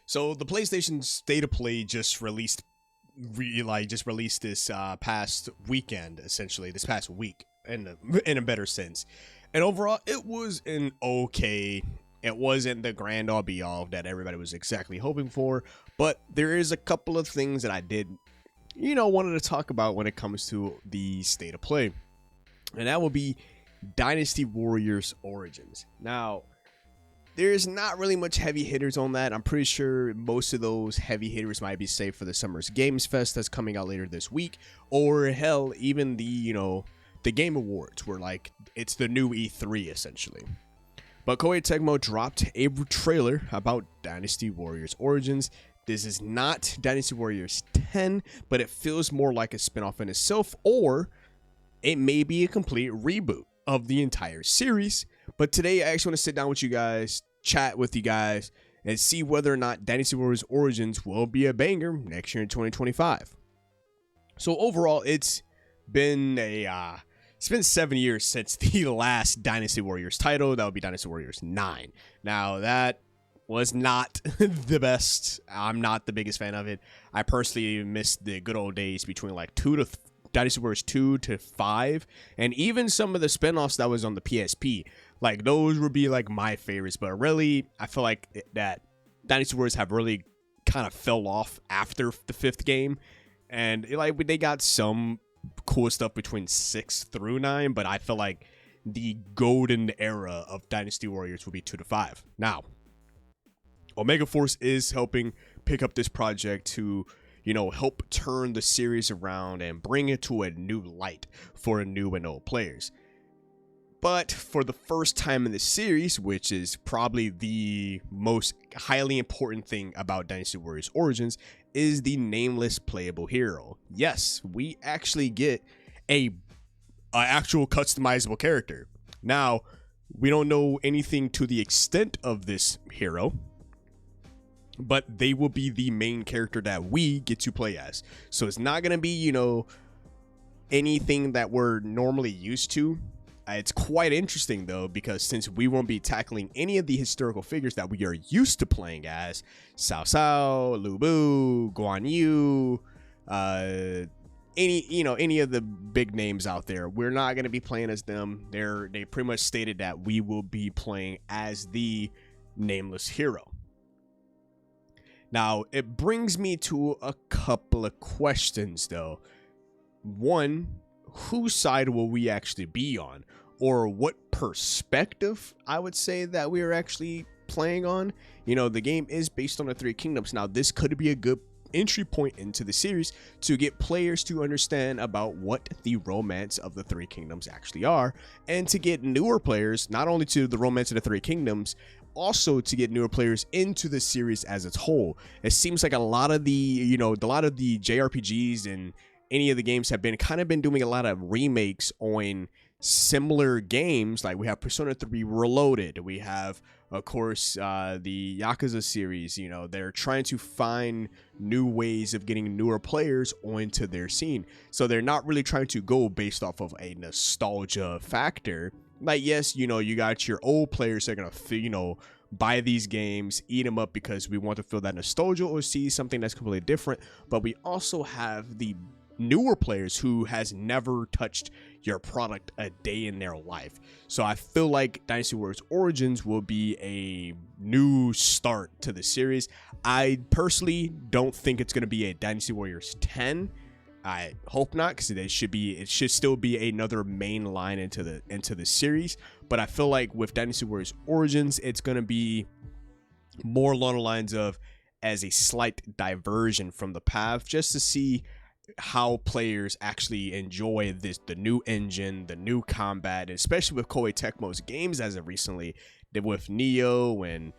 So the PlayStation State of Play just released, this past weekend, essentially this past week, in a better sense. And overall, it was an okay. It wasn't the grand all be all that everybody was exactly hoping for, but there is a couple of things that I did, wanted to talk about when it comes to the State of Play, and that will be Dynasty Warriors Origins. Now, there's not really much heavy hitters on that. I'm pretty sure most of those heavy hitters might be saved for the Summer's Games Fest that's coming out later this week, or hell, even the Game Awards, where it's the new E3 essentially. But Koei Tecmo dropped a trailer about Dynasty Warriors Origins. This is not Dynasty Warriors 10, but it feels more like a spinoff in itself, or it may be a complete reboot of the entire series. But today I actually want to sit down with you guys, chat with you guys, and see whether or not Dynasty Warriors Origins will be a banger next year in 2025. So overall, it's been 7 years since the last Dynasty Warriors title. That would be Dynasty Warriors 9. Now, that was not the best. I'm not the biggest fan of it. I personally missed the good old days between Dynasty Warriors 2 to 5, and even some of the spinoffs that was on the PSP. Those would be my favorites, but really, I feel like that Dynasty Warriors have really kind of fell off after the 5th game, and they got some cool stuff between 6 through 9, but I feel like the golden era of Dynasty Warriors will be 2 to 5. Now, Omega Force is helping pick up this project to help turn the series around and bring it to a new light for new and old players. But for the first time in the series, which is probably the most highly important thing about Dynasty Warriors Origins, is the nameless playable hero. Yes, we actually get a actual customizable character. Now, we don't know anything to the extent of this hero, but they will be the main character that we get to play as. So it's not going to be, anything that we're normally used to. It's quite interesting, though, because since we won't be tackling any of the historical figures that we are used to playing as, Cao Cao, Lu Bu, Guan Yu, any of the big names out there, we're not going to be playing as them. They pretty much stated that we will be playing as the nameless hero. Now, it brings me to a couple of questions, though. One, whose side will we actually be on? Or what perspective I would say that we are actually playing on? The game is based on the Three Kingdoms. Now, this could be a good entry point into the series to get players to understand about what the romance of the Three Kingdoms actually are, and to get newer players, not only to the romance of the Three Kingdoms, also to get newer players into the series as its whole. It seems like a lot of the JRPGs and any of the games have been doing a lot of remakes on similar games. Like we have Persona 3 Reloaded, we have of course the Yakuza series. They're trying to find new ways of getting newer players onto their scene, so they're not really trying to go based off of a nostalgia factor. Yes, you got your old players that are gonna buy these games, eat them up because we want to feel that nostalgia or see something that's completely different. But we also have the newer players who has never touched your product a day in their life. So I feel like Dynasty Warriors Origins will be a new start to the series. I personally don't think it's going to be a Dynasty Warriors 10. I hope not, because it should still be another main line into the series. But I feel like with Dynasty Warriors Origins, it's going to be more along the lines of as a slight diversion from the path, just to see how players actually enjoy the new engine, the new combat, especially with Koei Tecmo's games as of recently, with Neo and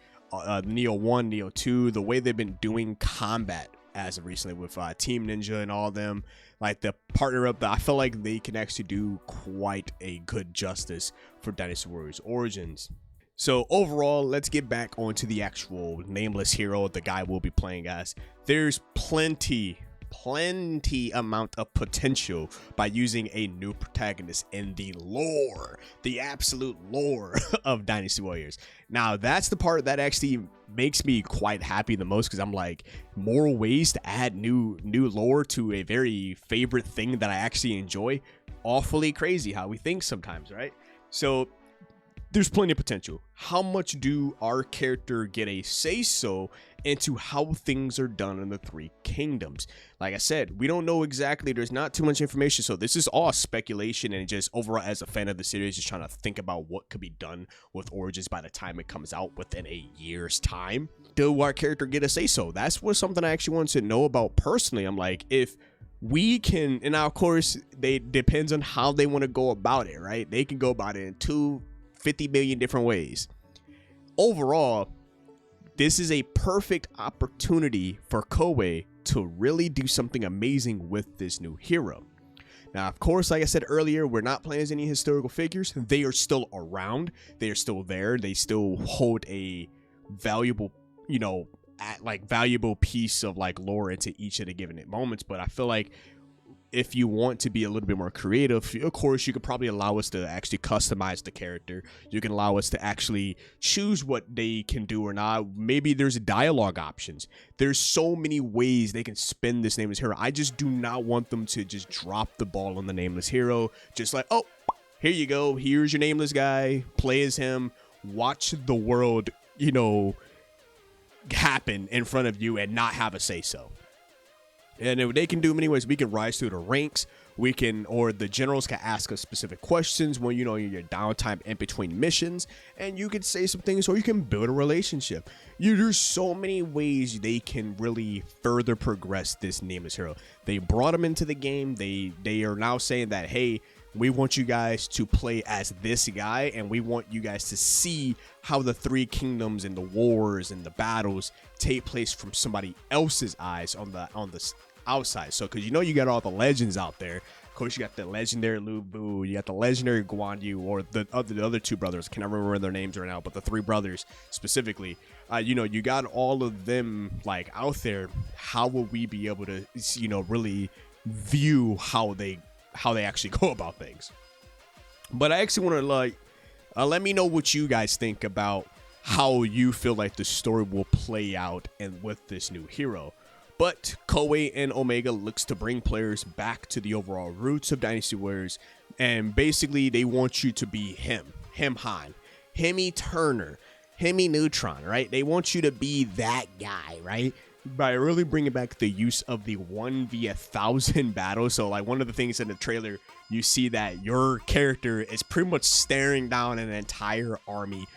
Neo 1, Neo 2, the way they've been doing combat as of recently with Team Ninja and all of them, the partner up, I feel like they can actually do quite a good justice for Dynasty Warriors Origins. So overall, let's get back onto the actual nameless hero, the guy we'll be playing as. There's plenty plenty amount of potential by using a new protagonist in the lore, the absolute lore of Dynasty Warriors. Now, that's the part that actually makes me quite happy the most, because I'm like, more ways to add new lore to a very favorite thing that I actually enjoy. Awfully crazy how we think sometimes, right? So there's plenty of potential. How much do our character get a say-so into how things are done in the Three Kingdoms? Like I said, we don't know exactly. There's not too much information, so this is all speculation, and just overall as a fan of the series, just trying to think about what could be done with Origins by the time it comes out within a year's time. Do our character get a say-so? That's what something I actually want to know about personally. I'm like, if we can, and now of course, they depends on how they want to go about it, right? They can go about it in 50 million different ways. Overall, this is a perfect opportunity for Koei to really do something amazing with this new hero. Now, of course, like I said earlier, we're not playing as any historical figures. They are still around. They are still there. They still hold a valuable, valuable piece of like lore into each of the given moments. But I feel like if you want to be a little bit more creative, of course, you could probably allow us to actually customize the character. You can allow us to actually choose what they can do or not. Maybe there's dialogue options. There's so many ways they can spin this nameless hero. I just do not want them to just drop the ball on the nameless hero. Just like, oh, here you go. Here's your nameless guy. Play as him. Watch the world, happen in front of you and not have a say-so. And they can do many ways. We can rise through the ranks. We can, or the generals can ask us specific questions when, your downtime in between missions. And you can say some things, or you can build a relationship. There's so many ways they can really further progress this nameless hero. They brought him into the game. They are now saying that, hey, we want you guys to play as this guy, and we want you guys to see how the Three Kingdoms and the wars and the battles take place from somebody else's eyes on the outside. So, because you got all the legends out there. Of course, you got the legendary Lu Bu, you got the legendary Guan Yu, or the other two brothers. I cannot remember their names right now, but the three brothers specifically. You got all of them like out there. How will we be able to, really view how they actually go about things? But I actually want to let me know what you guys think about how you feel like the story will play out and with this new hero. But Koei and Omega looks to bring players back to the overall roots of Dynasty Warriors, and basically they want you to be him Han, him Turner, him Neutron, right? They want you to be that guy, right? By really bringing back the use of the 1v1000 battle. So like one of the things in the trailer, you see that your character is pretty much staring down an entire army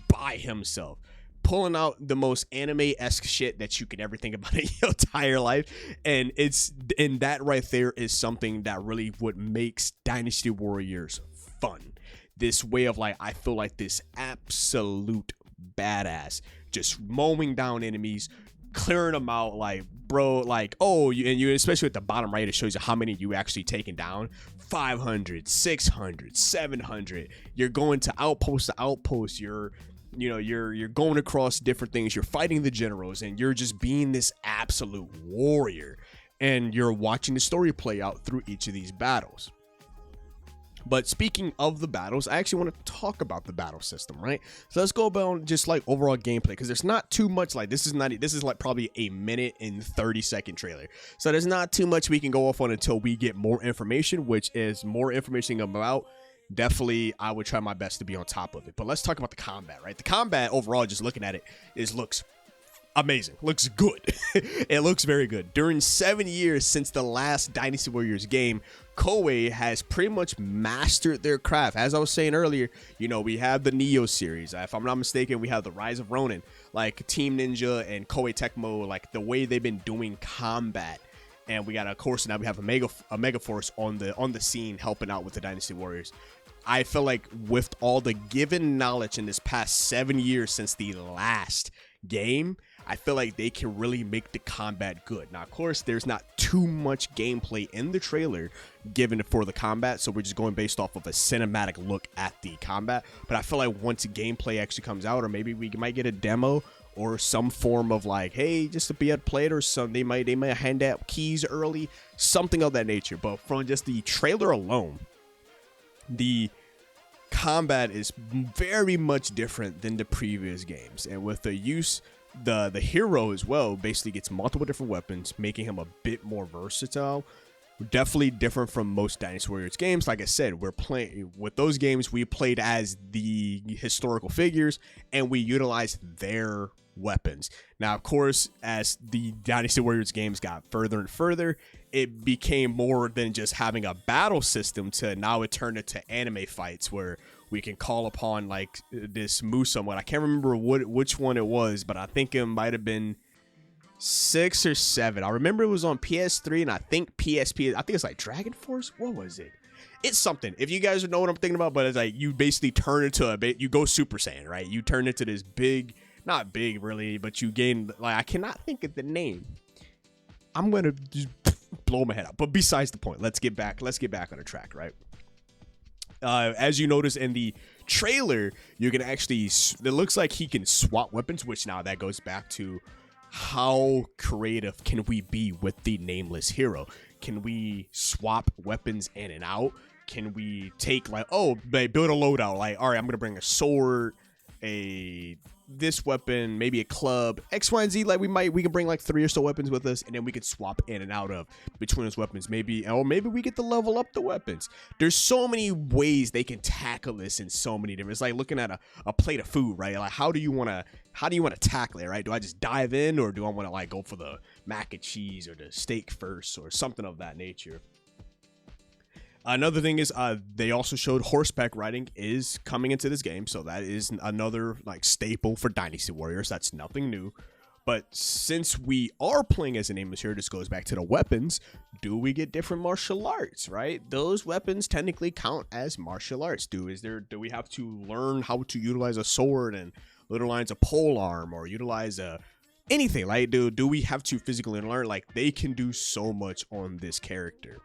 by himself, pulling out the most anime-esque shit that you could ever think about in your entire life. And that right there is something that really what makes Dynasty Warriors fun. This way of like, I feel like this absolute badass, just mowing down enemies, clearing them out, like, bro, like, oh, you especially at the bottom right, it shows you how many you actually taken down. 500, 600, 700. You're going to outpost to outpost. You're going across different things. You're fighting the generals, and you're just being this absolute warrior. And you're watching the story play out through each of these battles. But speaking of the battles, I actually want to talk about the battle system, right? So let's go about just like overall gameplay, because there's not too much. Like this is like probably a minute and 30-second trailer. So there's not too much we can go off on until we get more information, which is more information about. Definitely, I would try my best to be on top of it. But let's talk about the combat, right? The combat overall, just looking at it, looks amazing. Looks good. It looks very good. During 7 years since the last Dynasty Warriors game, Koei has pretty much mastered their craft. As I was saying earlier, we have the Neo series. If I'm not mistaken, we have the Rise of Ronin, like Team Ninja and Koei Tecmo, like the way they've been doing combat. And we got, of course, now we have a Mega Force on the scene helping out with the Dynasty Warriors. I feel like with all the given knowledge in this past 7 years since the last game, I feel like they can really make the combat good. Now, of course, there's not too much gameplay in the trailer given for the combat, so we're just going based off of a cinematic look at the combat. But I feel like once gameplay actually comes out, or maybe we might get a demo or some form of like, hey, just to be able to play it, or some they might hand out keys early, something of that nature. But from just the trailer alone, the combat is very much different than the previous games, and with the use, the hero as well basically gets multiple different weapons, making him a bit more versatile. Definitely different from most Dynasty Warriors games. Like I said, we're playing with those games, we played as the historical figures and we utilized their weapons. Now, of course, as the Dynasty Warriors games got further and further, it became more than just having a battle system to now it turned into anime fights where we can call upon like this Musa one. I can't remember which one it was, but I think it might have been 6 or 7. I remember it was on PS3 and I think PSP. I think it's like Dragon Force. What was it? It's something. If you guys know what I'm thinking about, but it's like you basically turn into you go Super Saiyan, right? You turn into this big, not big really, but you gain, like, I cannot think of the name. I'm gonna just blow my head out. But besides the point, let's get back on the track, right? As you notice in the trailer, you can actually, it looks like he can swap weapons, which now that goes back to how creative can we be with the nameless hero? Can we swap weapons in and out? Can we take like, oh, build a loadout, like, all right, I'm gonna bring a sword, this weapon, maybe a club, X, Y, and Z. Like we can bring like 3 or so weapons with us, and then we could swap in and out of between those weapons. Maybe we get to level up the weapons. There's so many ways they can tackle this in so many different. It's like looking at a plate of food, right? Like how do you want to tackle it, right? Do I just dive in, or do I want to like go for the mac and cheese or the steak first, or something of that nature? Another thing is they also showed horseback riding is coming into this game, so that is another like staple for Dynasty Warriors. That's nothing new. But since we are playing as a nameless hero, this goes back to the weapons. Do we get different martial arts, right? Those weapons technically count as martial arts. Do we have to learn how to utilize a sword and utilize a pole arm, or utilize anything? Like do we have to physically learn? Like they can do so much on this character.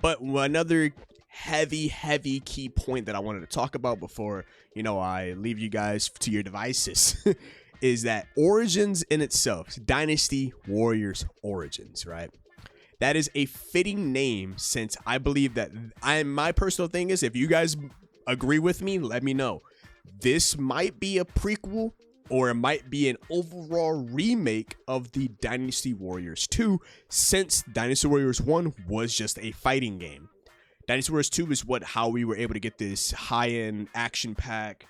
But another heavy key point that I wanted to talk about before, I leave you guys to your devices is that Origins in itself, Dynasty Warriors Origins, right? That is a fitting name, since I believe that my personal thing is, if you guys agree with me, let me know. This might be a prequel, or it might be an overall remake of the Dynasty Warriors 2, since Dynasty Warriors 1 was just a fighting game. Dynasty Warriors 2 is how we were able to get this high-end action pack,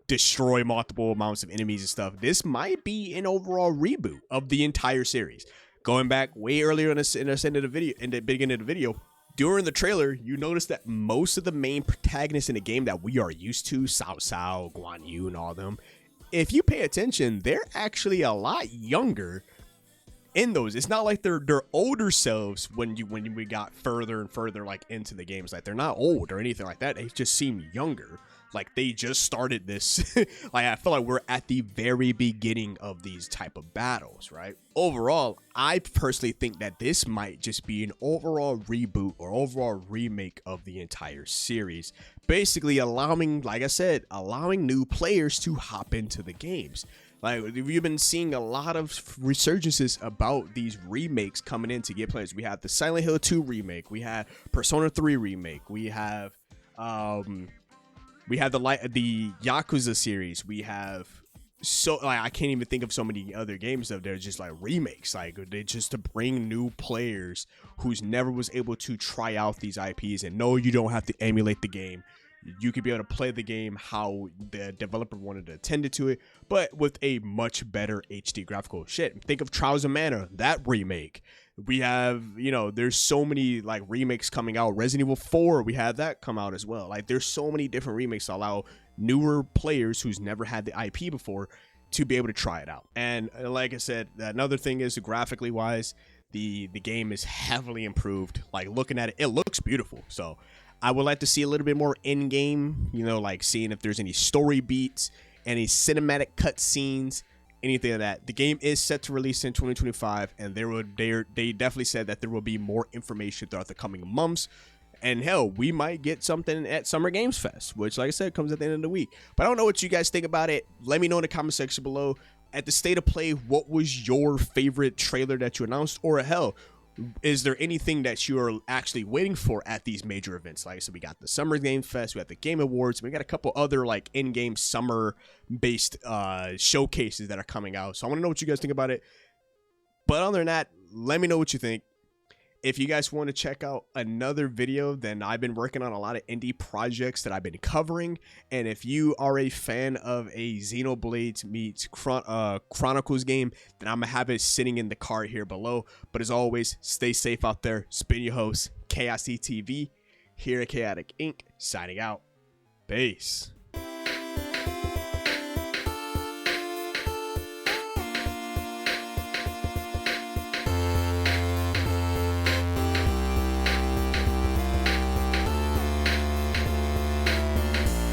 destroy multiple amounts of enemies and stuff. This might be an overall reboot of the entire series. Going back way earlier in the beginning of the video, during the trailer, you notice that most of the main protagonists in the game that we are used to, Cao Cao, Guan Yu, and all of them, if you pay attention, they're actually a lot younger in those. It's not like they're older selves when we got further and further like into the games. Like they're not old or anything like that. They just seem younger. Like they just started this. Like I feel like we're at the very beginning of these type of battles, right? Overall, I personally think that this might just be an overall reboot or overall remake of the entire series. Basically allowing, like I said, allowing new players to hop into the games. Like we've been seeing a lot of resurgences about these remakes coming in to get players. We have the Silent Hill 2 remake. We have Persona 3 remake. We have the Yakuza series. We have I can't even think of so many other games that they're just like remakes. Like they just to bring new players who's never was able to try out these IPs. And no, you don't have to emulate the game. You could be able to play the game how the developer wanted to attend it to it, but with a much better HD graphical shit. Think of Trials of Mana, that remake. We have, there's so many like remakes coming out. Resident Evil 4, we had that come out as well. Like there's so many different remakes to allow newer players who's never had the IP before to be able to try it out. And like I said, another thing is graphically wise, the game is heavily improved. Like looking at it, it looks beautiful. So I would like to see a little bit more in-game, like seeing if there's any story beats, any cinematic cutscenes, anything of that. The game is set to release in 2025, and they definitely said that there will be more information throughout the coming months. And hell, we might get something at Summer Games Fest, which, like I said, comes at the end of the week. But I don't know what you guys think about it. Let me know in the comment section below. At the State of Play, what was your favorite trailer that you announced? Or hell, is there anything that you are actually waiting for at these major events? Like I said, we got the Summer Games Fest, we got the Game Awards, we got a couple other like in-game summer-based showcases that are coming out. So I want to know what you guys think about it. But other than that, let me know what you think. If you guys want to check out another video, then I've been working on a lot of indie projects that I've been covering. And if you are a fan of a Xenoblade meets Chronicles game, then I'm going to have it sitting in the card here below. But as always, stay safe out there. It's been your host, Chaotic TV, here at Chaotic Inc., signing out. Peace.